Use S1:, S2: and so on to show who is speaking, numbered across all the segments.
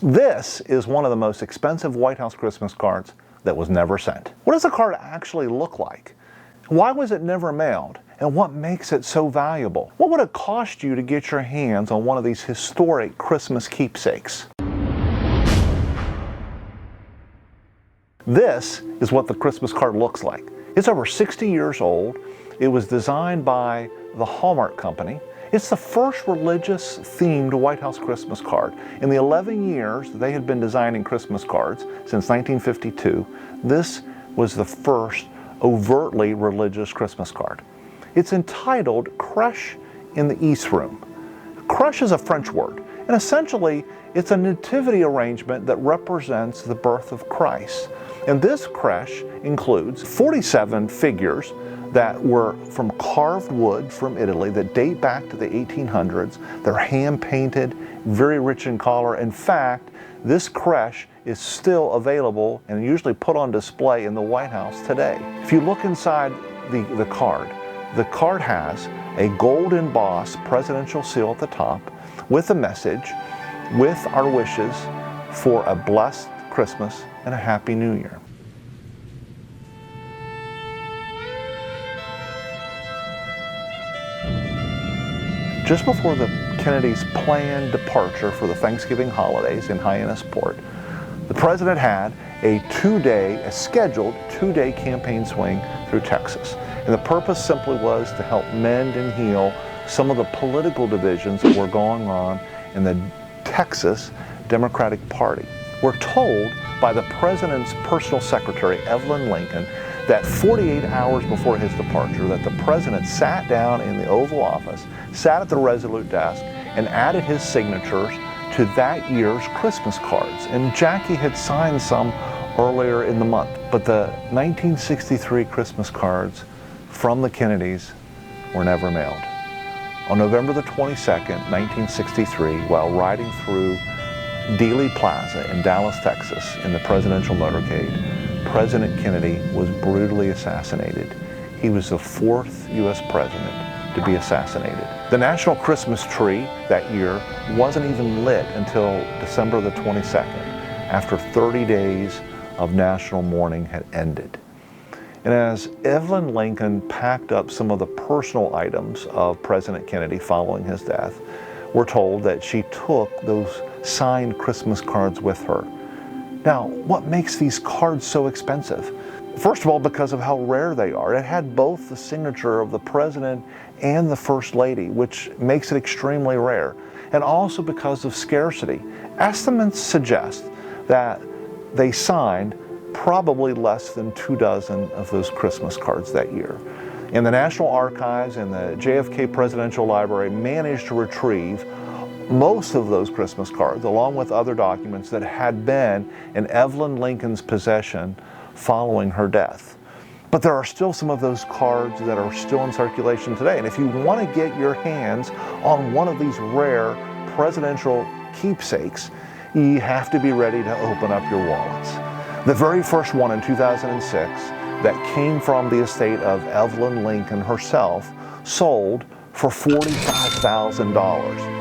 S1: This is one of the most expensive White House Christmas cards that was never sent. What does the card actually look like? Why was it never mailed? And what makes it so valuable? What would it cost you to get your hands on one of these historic Christmas keepsakes? This is what the Christmas card looks like. It's over 60 years old. It was designed by the Hallmark Company. It's the first religious-themed White House Christmas card. In the 11 years they had been designing Christmas cards, since 1952, this was the first overtly religious Christmas card. It's entitled Crèche in the East Room. Crèche is a French word, and essentially it's a nativity arrangement that represents the birth of Christ. And this crèche includes 47 figures that were from carved wood from Italy that date back to the 1800s. They're hand-painted, very rich in color. In fact, this crèche is still available and usually put on display in the White House today. If you look inside the card has a gold embossed presidential seal at the top with a message, with our wishes for a blessed Christmas and a Happy New Year. Just before the Kennedys' planned departure for the Thanksgiving holidays in Hyannisport, the president had a scheduled two-day campaign swing through Texas. And the purpose simply was to help mend and heal some of the political divisions that were going on in the Texas Democratic Party. We're told by the president's personal secretary, Evelyn Lincoln, that 48 hours before his departure, that the president sat down in the Oval Office, sat at the Resolute desk, and added his signatures to that year's Christmas cards. And Jackie had signed some earlier in the month. But the 1963 Christmas cards from the Kennedys were never mailed. On November the 22nd, 1963, while riding through Dealey Plaza in Dallas, Texas, in the presidential motorcade, President Kennedy was brutally assassinated. He was the fourth U.S. president to be assassinated. The national Christmas tree that year wasn't even lit until December the 22nd, after 30 days of national mourning had ended. And as Evelyn Lincoln packed up some of the personal items of President Kennedy following his death, we're told that she took those signed Christmas cards with her. Now, what makes these cards so expensive? First of all, because of how rare they are. It had both the signature of the president and the first lady, which makes it extremely rare. And also because of scarcity. Estimates suggest that they signed probably less than 24 of those Christmas cards that year. And the National Archives and the JFK Presidential Library managed to retrieve most of those Christmas cards, along with other documents that had been in Evelyn Lincoln's possession following her death. But there are still some of those cards that are still in circulation today. And if you want to get your hands on one of these rare presidential keepsakes, you have to be ready to open up your wallets. The very first one in 2006 that came from the estate of Evelyn Lincoln herself sold for $45,000.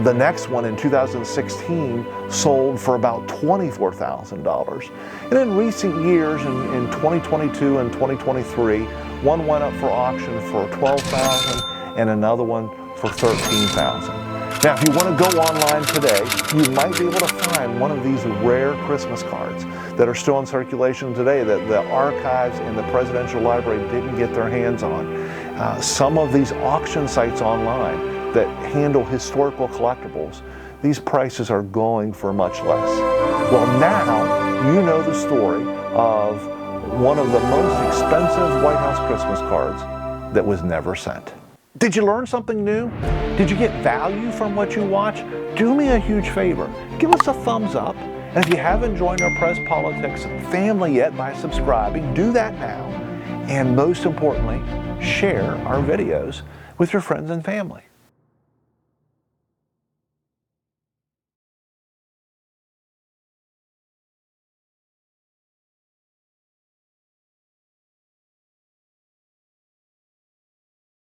S1: The next one in 2016 sold for about $24,000. And in recent years, in 2022 and 2023, one went up for auction for $12,000 and another one for $13,000. Now, if you want to go online today, you might be able to find one of these rare Christmas cards that are still in circulation today that the archives and the Presidential Library didn't get their hands on. Some of these auction sites online that handle historical collectibles, these prices are going for much less. Well, now you know the story of one of the most expensive White House Christmas cards that was never sent. Did you learn something new? Did you get value from what you watch? Do me a huge favor. Give us a thumbs up. And if you haven't joined our Prez Politics family yet by subscribing, do that now. And most importantly, share our videos with your friends and family.